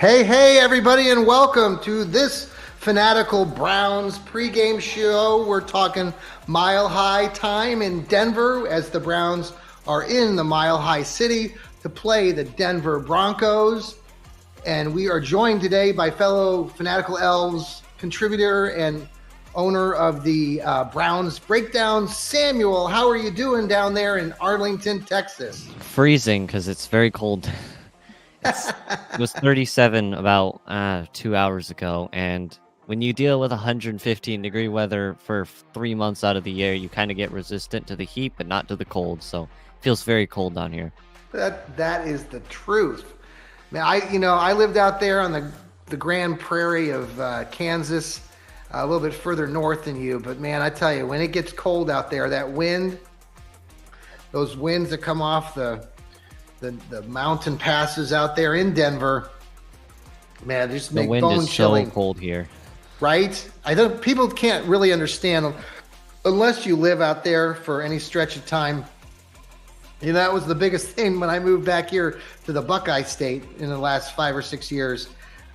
Hey, everybody, and welcome to this Fanatical Browns pregame show. We're talking Mile High time in Denver as the Browns are in the Mile High City to play the Denver Broncos. And we are joined today by fellow Fanatical Elves contributor and owner of the Browns Breakdown, Samuel. How are you doing down there in Arlington, Texas? Freezing because it's very cold. It was 37 about 2 hours ago, and when you deal with 115-degree weather for 3 months out of the year, you kind of get resistant to the heat, but not to the cold. So it feels very cold down here. That is the truth. Man, I lived out there on the Grand Prairie of Kansas, a little bit further north than you. But man, I tell you, when it gets cold out there, that wind, those winds that come off the mountain passes out there in Denver, man, they just make bone chilling. The wind is so cold here. Right? I don't. People can't really understand unless you live out there for any stretch of time. And that was the biggest thing when I moved back here to the Buckeye State in the last 5 or 6 years.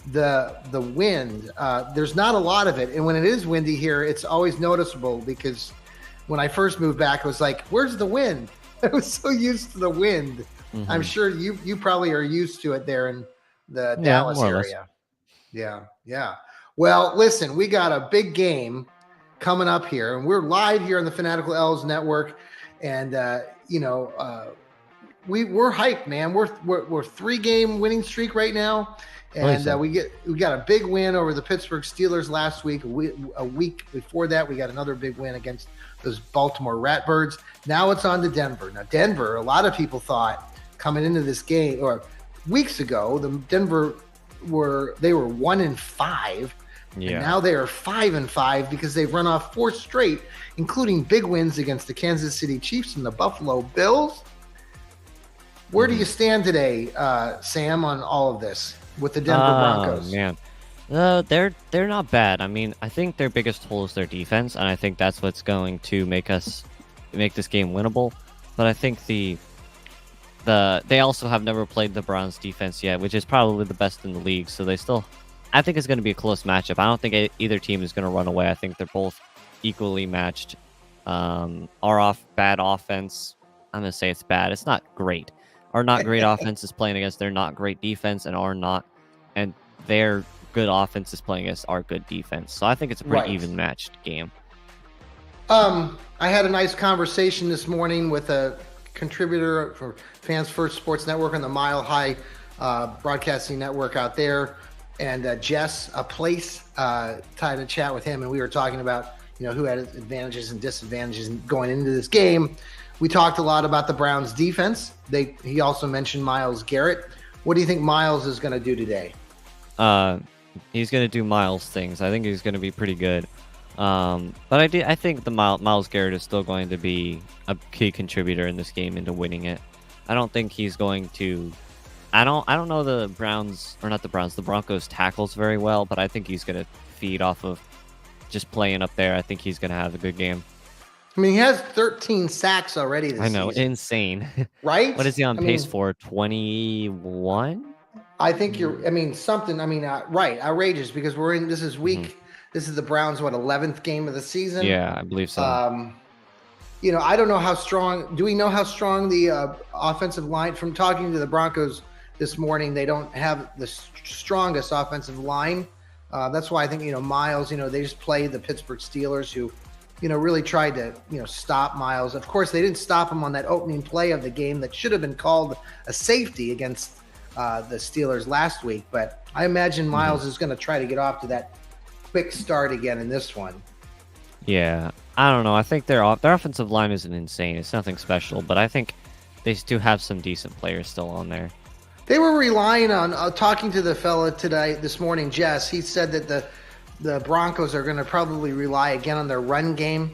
The wind, there's not a lot of it. And when it is windy here, it's always noticeable because when I first moved back, it was like, where's the wind? I was so used to the wind. Mm-hmm. I'm sure you probably are used to it there in the Dallas area. Yeah. Well, listen, we got a big game coming up here, and we're live here on the Fanatical Elves Network. And we're hyped, man. We're 3-game winning streak right now, and we got a big win over the Pittsburgh Steelers last week. A week before that, we got another big win against those Baltimore Ratbirds. Now it's on to Denver. Now Denver, a lot of people thought coming into this game or weeks ago, the Denver were 1-5. Yeah. And now they are 5-5 because they've run off 4 straight, including big wins against the Kansas City Chiefs and the Buffalo Bills. Where do you stand today, Sam, on all of this with the Denver Broncos? Man, they're not bad. I mean, I think their biggest hole is their defense, and I think that's what's going to make this game winnable. But I think they also have never played the Browns defense yet, which is probably the best in the league. So I think it's going to be a close matchup. I don't think either team is going to run away. I think they're both equally matched. Our bad offense, I'm going to say it's bad. It's not great. Our not great offense is playing against their not great defense, and their good offense is playing against our good defense. So I think it's a pretty even matched game. I had a nice conversation this morning with a contributor for Fans First Sports Network on the Mile High broadcasting network out there. And Jess, a place, tied a chat with him, and we were talking about, who had advantages and disadvantages going into this game. We talked a lot about the Browns' defense. He also mentioned Myles Garrett. What do you think Myles is going to do today? He's going to do Myles things. I think he's going to be pretty good. But I think the Myles Garrett is still going to be a key contributor in this game into winning it. I don't think he's going to. I don't know the Broncos tackles very well, but I think he's going to feed off of just playing up there. I think he's going to have a good game. I mean, he has 13 sacks already this season. Insane. Right? What is he on pace for? 21? I think right, outrageous because this is week. Mm-hmm. This is the Browns, 11th game of the season? Yeah, I believe so. I don't know how strong. Do we know how strong the offensive line? From talking to the Broncos this morning, they don't have the strongest offensive line. That's why I think, Myles, they just played the Pittsburgh Steelers who, really tried to, stop Myles. Of course, they didn't stop him on that opening play of the game that should have been called a safety against the Steelers last week. But I imagine Myles is going to try to get off to that quick start again in this one. Yeah, I don't know. I think their offensive line isn't insane. It's nothing special, but I think they do have some decent players still on there. They were relying on talking to the fella this morning, Jess. He said that the Broncos are going to probably rely again on their run game,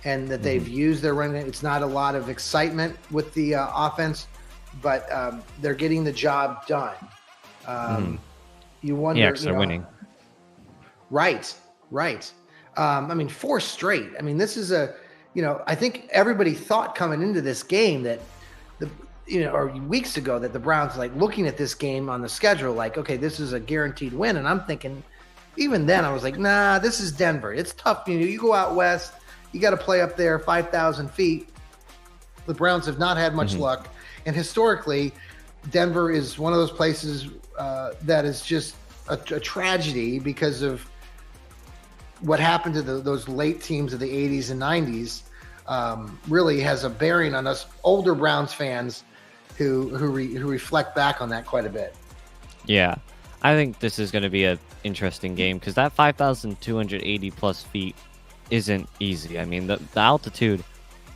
and that they've used their run game. It's not a lot of excitement with the offense, but they're getting the job done. You wonder, yeah, because they're winning. Right. 4 straight. I mean, this is I think everybody thought coming into this game that or weeks ago that the Browns like looking at this game on the schedule, like, okay, this is a guaranteed win. And I'm thinking, even then I was like, nah, this is Denver. It's tough. You go out west, you got to play up there 5,000 feet. The Browns have not had much luck. And historically, Denver is one of those places that is just a tragedy because of what happened to those late teams of the 80s and 90s. Really has a bearing on us older Browns fans who reflect back on that quite a bit. Yeah, I think this is going to be an interesting game because that 5,280 plus feet isn't easy. I mean, the altitude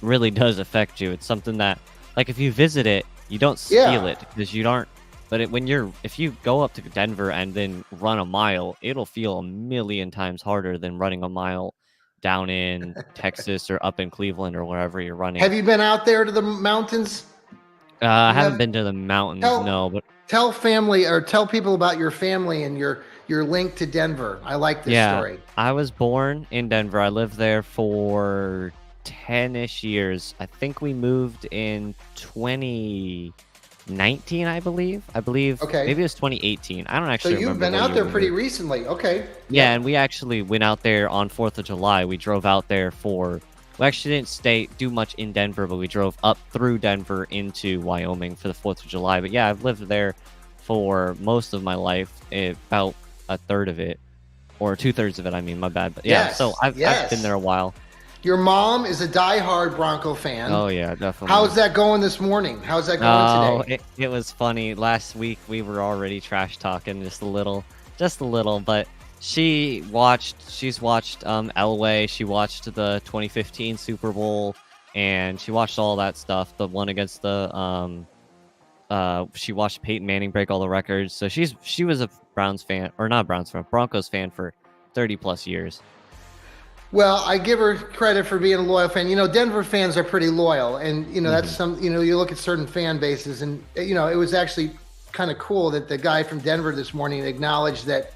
really does affect you. It's something that, like, if you visit it, you don't feel it because you aren't. But if you go up to Denver and then run a mile, it'll feel a million times harder than running a mile down in Texas or up in Cleveland or wherever you're running. Have you been out there to the mountains? I haven't been to the mountains, no. But tell people about your family and your link to Denver. I like this story. I was born in Denver. I lived there for 10-ish years. I think we moved in 2019, I believe. Okay. Maybe it was 2018. I don't actually remember. So you've been out there pretty recently. Okay. Yeah, and we actually went out there on 4th of July. We drove out there we actually didn't do much in Denver, but we drove up through Denver into Wyoming for the 4th of July. But yeah, I've lived there for most of my life, about a third of it, or 2/3 of it. I mean, my bad. But yeah, so I've been there a while. Your mom is a diehard Bronco fan. Oh, yeah, definitely. How's that going this morning? How's that going today? It was funny. Last week, we were already trash talking just a little, but she's watched Elway. She watched the 2015 Super Bowl, and she watched all that stuff. The one against the, she watched Peyton Manning break all the records. So she was a Broncos fan for 30 plus years. Well, I give her credit for being a loyal fan. Denver fans are pretty loyal, and that's you look at certain fan bases, and it was actually kind of cool that the guy from Denver this morning acknowledged that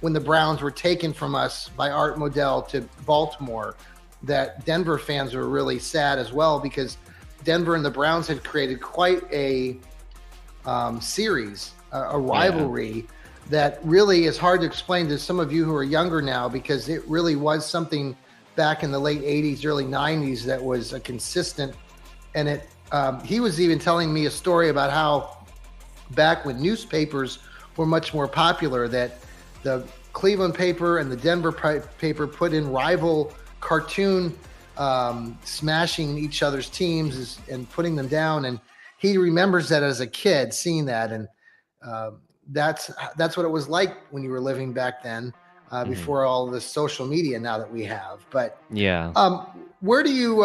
when the Browns were taken from us by Art Modell to Baltimore, that Denver fans were really sad as well because Denver and the Browns had created quite a series, a rivalry. That really is hard to explain to some of you who are younger now because it really was something back in the late 80s, early 90s that was a consistent. And he was even telling me a story about how back when newspapers were much more popular, that the Cleveland paper and the Denver paper put in rival cartoon smashing each other's teams and putting them down. And he remembers that as a kid, seeing that. And that's what it was like when you were living back then, before all this social media now that we have. But where do you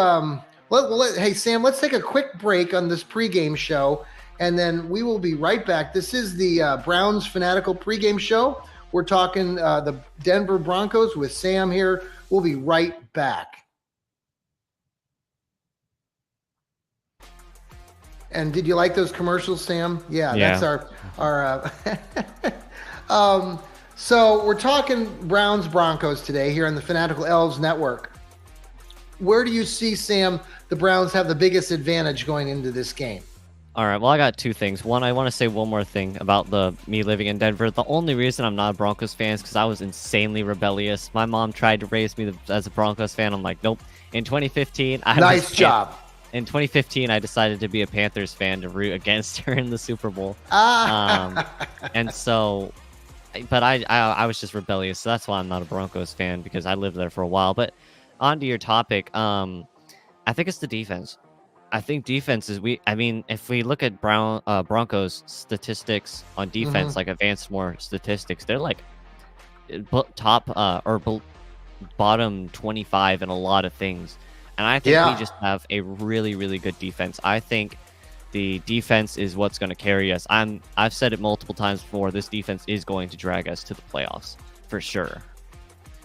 hey Sam, let's take a quick break on this pregame show, and then we will be right back. This is the Browns Fanatical pregame show. We're talking the Denver Broncos with Sam here. We'll be right back. And did you like those commercials, Sam? Yeah. That's our so we're talking Browns Broncos today here on the Fanatical Elves Network. Where do you see, Sam, the Browns have the biggest advantage going into this game? All right, well, I got two things. One, I want to say one more thing about me living in Denver. The only reason I'm not a Broncos fan is because I was insanely rebellious. My mom tried to raise me as a Broncos fan. I'm like, nope. In 2015, nice job. In 2015, I decided to be a Panthers fan to root against her in the Super Bowl. And so, but I was just rebellious. So that's why I'm not a Broncos fan, because I lived there for a while. But on to your topic, I think it's the defense. I think defense is if we look at Broncos statistics on defense, like advanced more statistics, they're like top or bottom 25 in a lot of things. And I think we just have a really, really good defense. I think the defense is what's going to carry us. I've said it multiple times before. This defense is going to drag us to the playoffs for sure.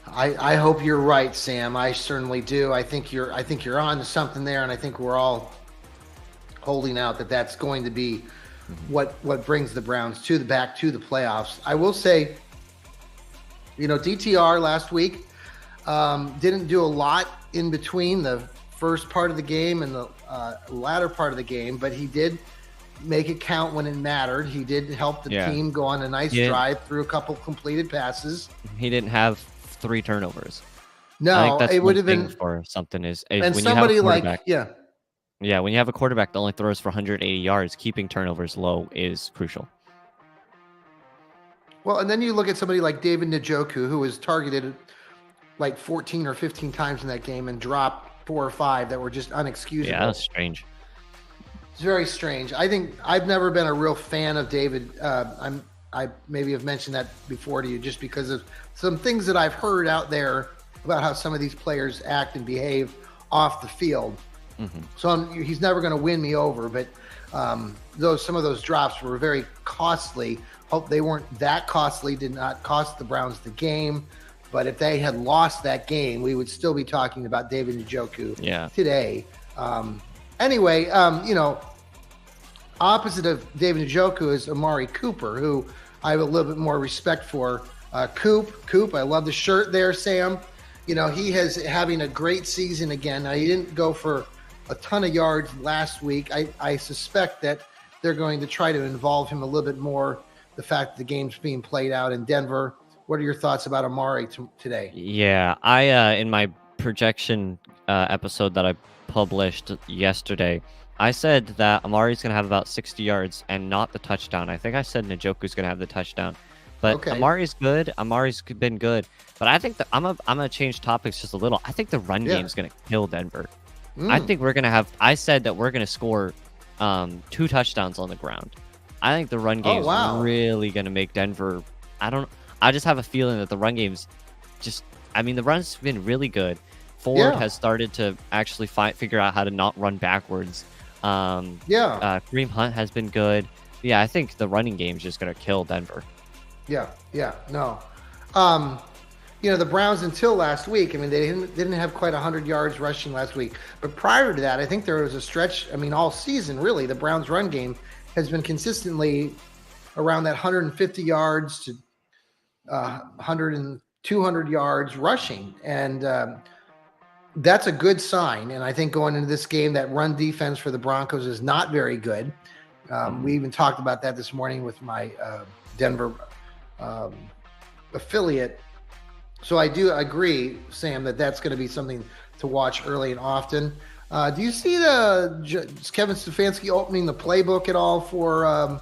I hope you're right, Sam. I certainly do. I think you're on to something there, and I think we're all holding out that that's going to be what brings the Browns back to the playoffs. I will say, DTR last week didn't do a lot in between the first part of the game and the latter part of the game, but he did make it count when it mattered. He did help the team go on a nice drive through a couple completed passes. He didn't have 3 turnovers. No, I think that's it would have been for something is and when somebody you have a quarterback, yeah, when you have a quarterback that only throws for 180 yards, keeping turnovers low is crucial. Well, and then you look at somebody like David Njoku, who was targeted like 14 or 15 times in that game and dropped 4 or 5 that were just unexcusable. Yeah, that's strange. It's very strange. I think I've never been a real fan of David. I maybe have mentioned that before to you just because of some things that I've heard out there about how some of these players act and behave off the field. Mm-hmm. So he's never going to win me over, but some of those drops were very costly. Hope they weren't that costly, did not cost the Browns the game. But if they had lost that game, we would still be talking about David Njoku today. Anyway, opposite of David Njoku is Amari Cooper, who I have a little bit more respect for. Coop, I love the shirt there, Sam. He has having a great season again. Now, he didn't go for a ton of yards last week. I suspect that they're going to try to involve him a little bit more, the fact that the game's being played out in Denver. What are your thoughts about Amari today? Yeah, I in my projection episode that I published yesterday, I said that Amari's going to have about 60 yards and not the touchdown. I think I said Njoku's going to have the touchdown. But Amari's good. Amari's been good. But I think that I'm gonna change topics just a little. I think the run game is going to kill Denver. I think we're going to have – I said that we're going to score 2 touchdowns on the ground. I think the run game is really going to make Denver – I just have a feeling that the run game's just – I mean, the run's been really good. Ford has started to actually figure out how to not run backwards. Kareem Hunt has been good. Yeah, I think the running game is just going to kill Denver. No. The Browns until last week, I mean, they didn't have quite 100 yards rushing last week. But prior to that, I think there was a stretch, I mean, all season, really, the Browns run game has been consistently around that 150 yards to 100 and 200 yards rushing. And that's a good sign. And I think going into this game, that run defense for the Broncos is not very good. We even talked about that this morning with my Denver affiliate. So I do agree, Sam, that that's going to be something to watch early and often. Do you see Kevin Stefanski opening the playbook at all for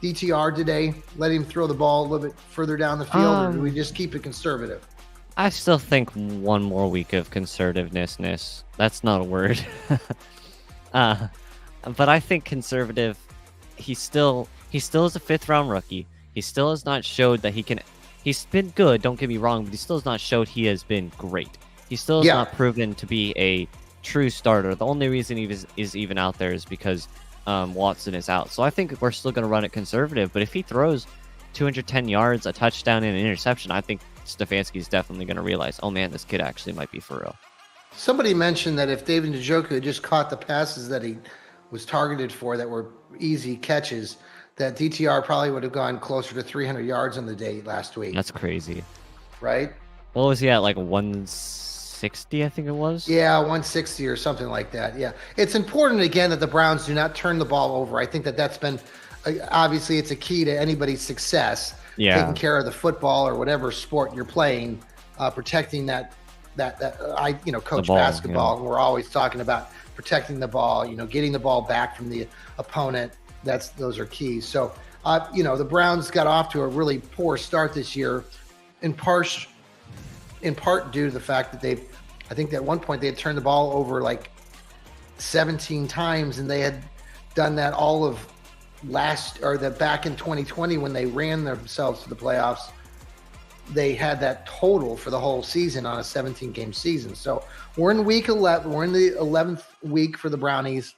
DTR today? Let him throw the ball a little bit further down the field, or do we just keep it conservative? I still think one more week of conservativeness. That's not a word. But I think conservative. He still is a 5th-round rookie. He still has not showed that he can. He's been good, don't get me wrong, but he still has not showed he has been great. He still has not proven to be a true starter. The only reason he is even out there is because Watson is out. So I think we're still going to run it conservative. But if he throws 210 yards, a touchdown, and an interception, I think Stefanski is definitely going to realize, oh man, this kid actually might be for real. Somebody mentioned that if David Njoku had just caught the passes that he was targeted for that were easy catches, that DTR probably would have gone closer to 300 yards on the day last week. That's crazy. Right? What was he at, like 160, I think it was? Yeah, 160 or something like that. Yeah. It's important, again, that the Browns do not turn the ball over. I think that's been, obviously, it's a key to anybody's success. Yeah. Taking care of the football or whatever sport you're playing, protecting that I coach basketball, and we're always talking about protecting the ball, getting the ball back from the opponent. Those are keys. So, the Browns got off to a really poor start this year, in part due to the fact that I think at one point they had turned the ball over like 17 times, and they had done that all of back in 2020 when they ran themselves to the playoffs. They had that total for the whole season on a 17-game season. So we're in week 11. We're in the 11th week for the Brownies.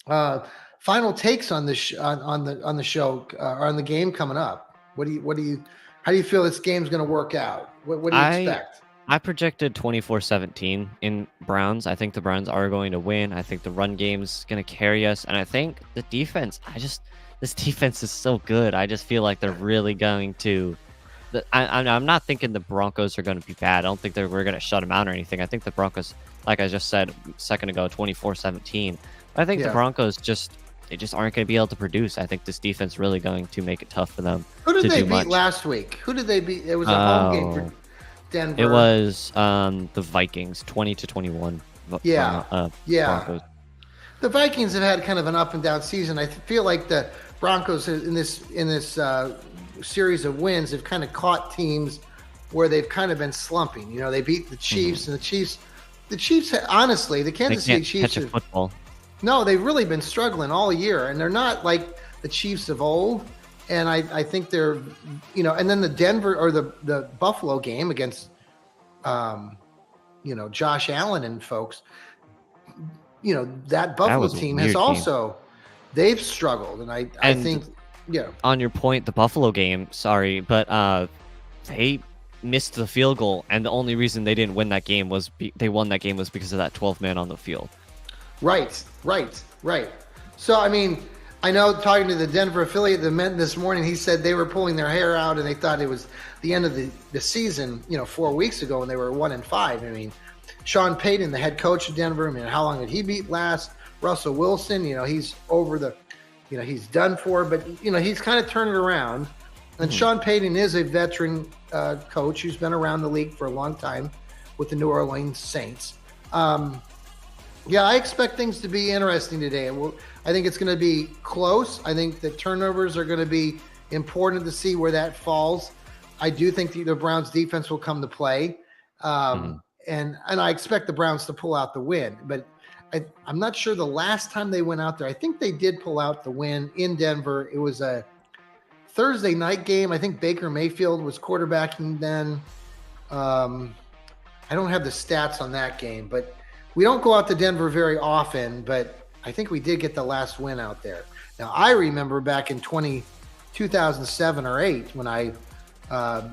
Final takes on this on the show or on the game coming up. How do you feel this game's going to work out? What do you expect? I projected 24-17 in Browns. I think the Browns are going to win. I think the run game's going to carry us, and I think the defense. This defense is so good. I just feel like they're really going to. I'm not thinking the Broncos are going to be bad. I don't think we're going to shut them out or anything. I think the Broncos, like I just said a second ago, 24-17. I think the Broncos just they just aren't going to be able to produce. I think this defense really going to make it tough for them. Who did to they do beat much. last week? Who did they beat? It was a home game for Denver. It was the Vikings, 20-21. Yeah. Broncos. The Vikings have had kind of an up and down season. I feel like the Broncos in this series of wins have kind of caught teams where they've kind of been slumping. You know, they beat the Chiefs, and the Chiefs, honestly, the Kansas City Chiefs catch a football. No, they've really been struggling all year, and they're not like the Chiefs of old. And I think they're, you know, and then the Denver or the Buffalo game against, you know, Josh Allen and folks, you know, that Buffalo team has also, they've struggled. And I think, yeah. On your point, the Buffalo game, sorry, but they missed the field goal, and the only reason they didn't win that game was they won that game was because of that 12 man on the field. Right. So, I mean, I know talking to the Denver affiliate, the men this morning, he said they were pulling their hair out and they thought it was the end of the season, you know, 4 weeks ago when they were 1-5. I mean, Sean Payton, the head coach of Denver, I mean, how long did he beat last? Russell Wilson, you know, he's he's done for, but, you know, he's kind of turned it around. And Sean Payton is a veteran coach who's been around the league for a long time with the New Orleans Saints. Yeah, I expect things to be interesting today. I think it's going to be close. I think the turnovers are going to be important to see where that falls. I do think the Browns defense will come to play. And I expect the Browns to pull out the win. But I'm not sure the last time they went out there. I think they did pull out the win in Denver. It was a Thursday night game. I think Baker Mayfield was quarterbacking then. I don't have the stats on that game, but we don't go out to Denver very often, but I think we did get the last win out there. Now, I remember back in 2007 or 8 when I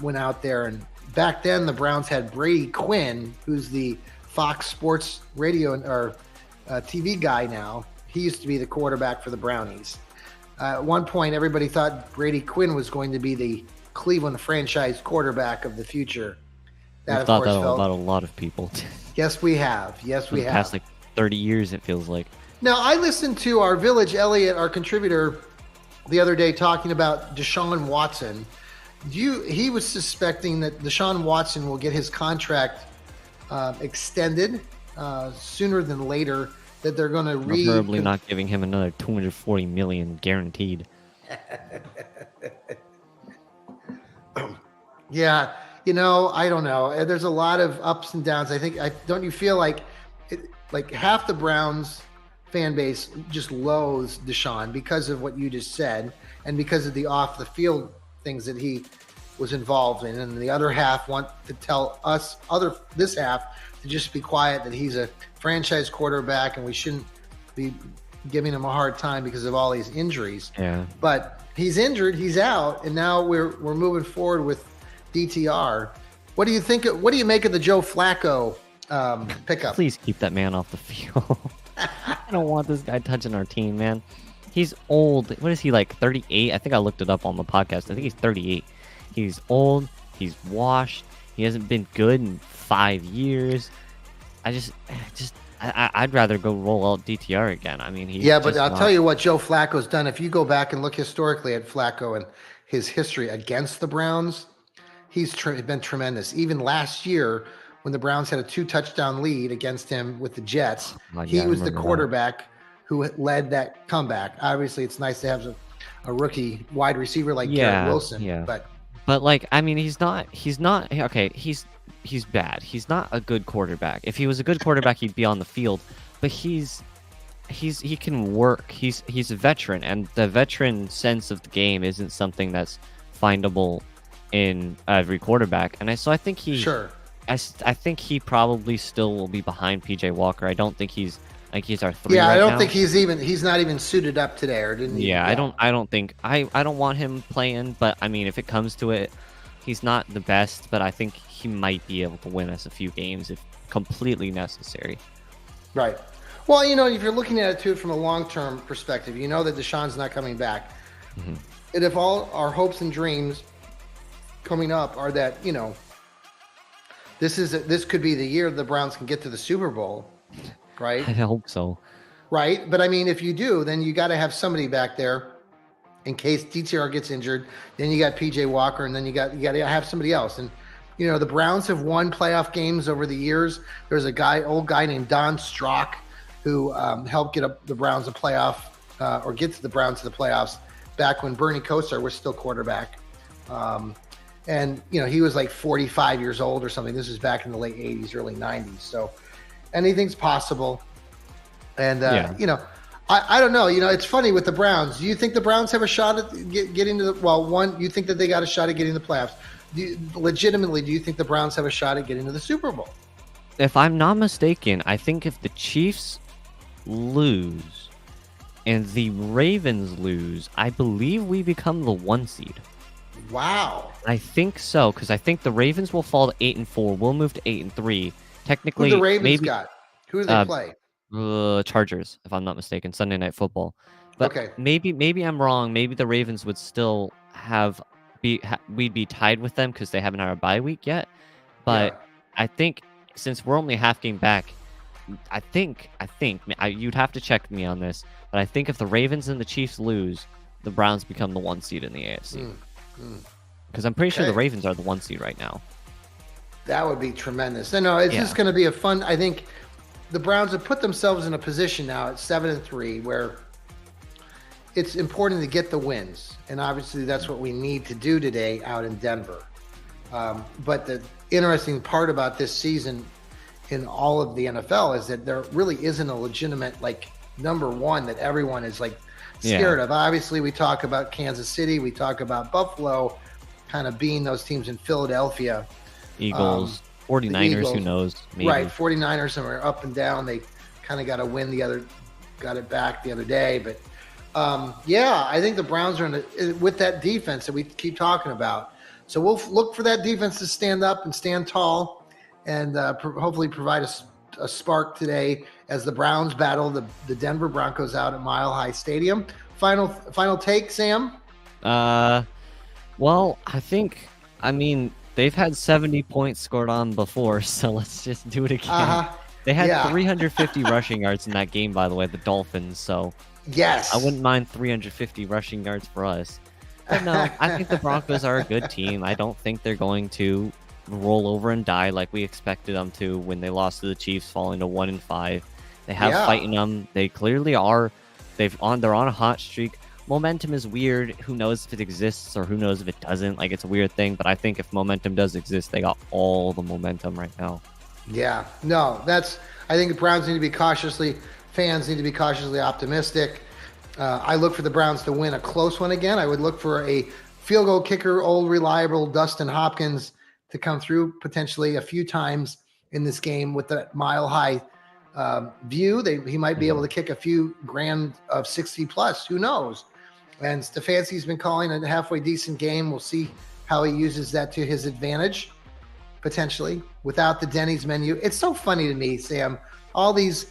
went out there, and back then the Browns had Brady Quinn, who's the Fox Sports radio or TV guy now. He used to be the quarterback for the Brownies. At one point, everybody thought Brady Quinn was going to be the Cleveland franchise quarterback of the future. That, of course, about a lot of people. Yes, we have. Yes, we have. Past like 30 years, it feels like. Now, I listened to our Village Elliott, our contributor, the other day talking about Deshaun Watson. He was suspecting that Deshaun Watson will get his contract extended sooner than later. That they're going to preferably not giving him another $240 million guaranteed. Yeah. You know, I don't know. There's a lot of ups and downs. Don't you feel like half the Browns fan base just loathes Deshaun because of what you just said and because of the off the field things that he was involved in, and the other half want to tell us this half to just be quiet, that he's a franchise quarterback and we shouldn't be giving him a hard time because of all these injuries. Yeah. But he's injured, he's out, and now we're moving forward with DTR. What do you think? What do you make of the Joe Flacco pickup? Please keep that man off the field. I don't want this guy touching our team, man. He's old. What is he, like 38? I think I looked it up on the podcast. I think he's 38. He's old. He's washed. He hasn't been good in 5 years. I'd rather go roll out DTR again. I mean, but I'll tell you what Joe Flacco's done. If you go back and look historically at Flacco and his history against the Browns, he's been tremendous. Even last year, when the Browns had a 2-touchdown lead against him with the Jets, he was the quarterback who led that comeback. Obviously, it's nice to have a rookie wide receiver like Garrett Wilson. Yeah. But like, I mean, he's not okay. He's bad. He's not a good quarterback. If he was a good quarterback, he'd be on the field. But he can work. He's a veteran, and the veteran sense of the game isn't something that's findable in every quarterback. And I think I think he probably still will be behind PJ Walker. I don't think he's our 3. Yeah, right I don't now. think he's not even suited up today, or didn't he? Yeah, I don't want him playing, but I mean, if it comes to it, he's not the best, but I think he might be able to win us a few games if completely necessary. Right. Well, you know, if you're looking at it too from a long-term perspective, you know that Deshaun's not coming back. Mm-hmm. And if all our hopes and dreams coming up are that, you know, this could be the year the Browns can get to the Super Bowl, right? I hope so. right? But I mean, if you do, then you got to have somebody back there in case DTR gets injured. Then you got PJ Walker, and then you got to have somebody else. And the Browns have won playoff games over the years. There's old guy named Don Strock, who helped get the Browns a playoff or get to the Browns to the playoffs back when Bernie Kosar was still quarterback. And he was like 45 years old or something. This was back in the late 80s, early 90s. So anything's possible. And I don't know. It's funny with the Browns. Do you think the Browns have a shot at getting to the you think that they got a shot at getting the playoffs? Legitimately, do you think the Browns have a shot at getting to the Super Bowl? If I'm not mistaken, I think if the Chiefs lose and the Ravens lose, I believe we become the 1 seed. Wow. I think so, because I think the Ravens will fall to 8-4. We'll move to 8-3. Technically, who the Ravens got? Who do they play? Chargers, if I'm not mistaken. Sunday Night Football. But okay. Maybe I'm wrong. Maybe the Ravens would still we'd be tied with them because they haven't had a bye week yet. But I think since we're only half game back, I think you'd have to check me on this, but I think if the Ravens and the Chiefs lose, the Browns become the 1 seed in the AFC. Because I'm pretty sure the Ravens are the 1 seed right now. That would be tremendous. No, it's just going to be a fun. I think the Browns have put themselves in a position now at 7-3 where it's important to get the wins, and obviously that's what we need to do today out in Denver. But the interesting part about this season in all of the NFL is that there really isn't a legitimate number one that everyone is scared of. Obviously, we talk about Kansas City, we talk about Buffalo, kind of being those teams in Philadelphia. Eagles, 49ers, who knows? Maybe. Right, 49ers are up and down. They kind of got got it back the other day, but. I think the Browns are with that defense that we keep talking about. So we'll look for that defense to stand up and stand tall and hopefully provide a spark today as the Browns battle the Denver Broncos out at Mile High Stadium. Final take, Sam? Well, I mean, they've had 70 points scored on before, so let's just do it again. They had 350 rushing yards in that game, by the way, the Dolphins, so... Yes. I wouldn't mind 350 rushing yards for us. But no, I think the Broncos are a good team. I don't think they're going to roll over and die like we expected them to when they lost to the Chiefs, falling to 1-5. They have fight in them. They clearly are. They're on a hot streak. Momentum is weird. Who knows if it exists or who knows if it doesn't. It's a weird thing, but I think if momentum does exist, they got all the momentum right now. Yeah. No, I think the Browns need to be fans need to be cautiously optimistic. I look for the Browns to win a close one again. I would look for a field goal kicker, old reliable Dustin Hopkins, to come through potentially a few times in this game with that Mile High view. He might be able to kick a few grand of 60 plus. Who knows? And Stefanski's been calling a halfway decent game. We'll see how he uses that to his advantage, potentially, without the Denny's menu. It's so funny to me, Sam. All these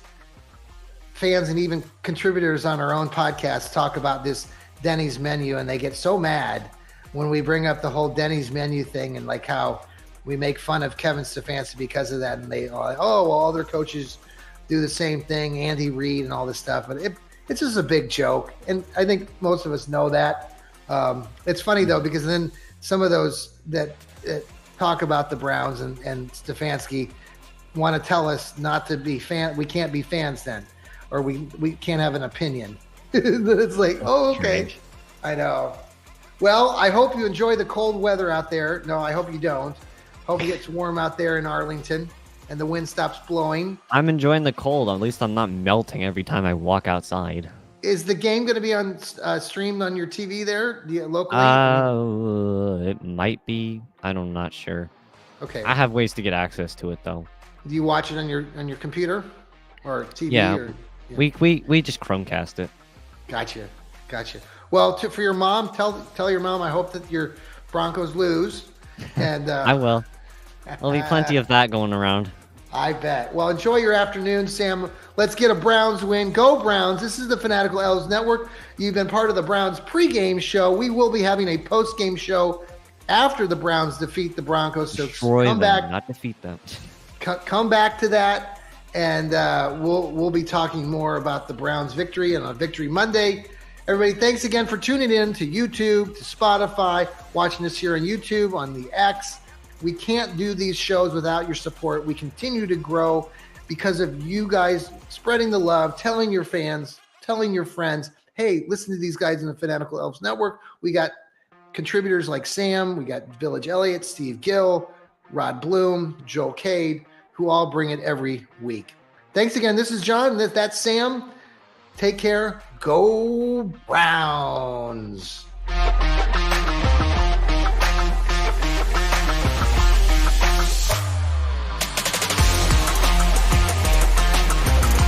fans and even contributors on our own podcast talk about this Denny's menu, and they get so mad when we bring up the whole Denny's menu thing and how we make fun of Kevin Stefanski because of that. And they are all their coaches do the same thing, Andy Reid and all this stuff. But it's just a big joke. And I think most of us know that. It's funny, though, because then some of those that talk about the Browns and Stefanski want to tell us not to be we can't be fans then. Or we can't have an opinion. It's okay. Strange. I know. Well, I hope you enjoy the cold weather out there. No, I hope you don't. Hope it gets warm out there in Arlington and the wind stops blowing. I'm enjoying the cold. At least I'm not melting every time I walk outside. Is the game going to be on streamed on your TV there locally? It might be. I'm not sure. Okay. I have ways to get access to it, though. Do you watch it on your computer or TV? Yeah. We just Chromecast it. Gotcha. Well, for your mom, tell your mom I hope that your Broncos lose. And I will. There'll be plenty of that going around. I bet. Well, enjoy your afternoon, Sam. Let's get a Browns win. Go Browns. This is the Fanatical Elves Network. You've been part of the Browns pregame show. We will be having a postgame show after the Browns defeat the Broncos. So Destroy come them, back. Not defeat them. Come back to that. and we'll be talking more about the Browns' victory and on Victory Monday. Everybody, thanks again for tuning in to YouTube, to Spotify, watching us here on YouTube, on the X. We can't do these shows without your support. We continue to grow because of you guys spreading the love, telling your fans, telling your friends, hey, listen to these guys in the Fanatical Elves Network. We got contributors like Sam, we got Village Elliott, Steve Gill, Rod Bloom, Joe Cade, who all bring it every week. Thanks again. This is John. That's Sam. Take care. Go Browns.